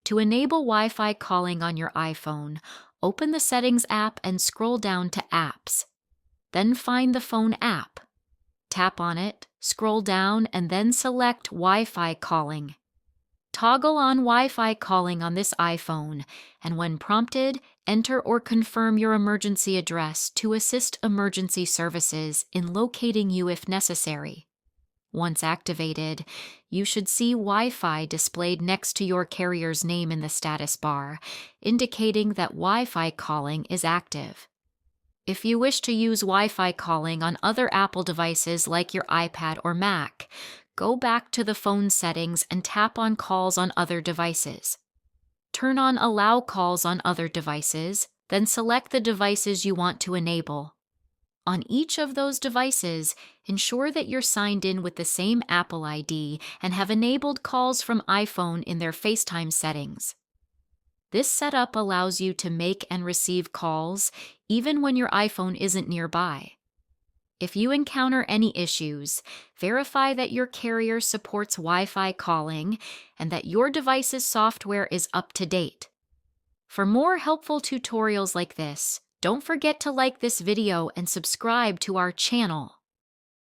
To enable Wi-Fi calling on your iPhone, open the Settings app and scroll down to Apps. Then find the phone app. Tap on it, scroll down, and then select Wi-Fi Calling. Toggle on Wi-Fi calling on this iPhone, and when prompted, enter or confirm your emergency address to assist emergency services in locating you if necessary. Once activated, you should see Wi-Fi displayed next to your carrier's name in the status bar, indicating that Wi-Fi calling is active. If you wish to use Wi-Fi calling on other Apple devices like your iPad or Mac, go back to the phone settings and tap on Calls on Other Devices. Turn on Allow Calls on Other Devices, then select the devices you want to enable. On each of those devices, ensure that you're signed in with the same Apple ID and have enabled calls from iPhone in their FaceTime settings. This setup allows you to make and receive calls even when your iPhone isn't nearby. If you encounter any issues, verify that your carrier supports Wi-Fi calling and that your device's software is up to date. For more helpful tutorials like this, don't forget to like this video and subscribe to our channel.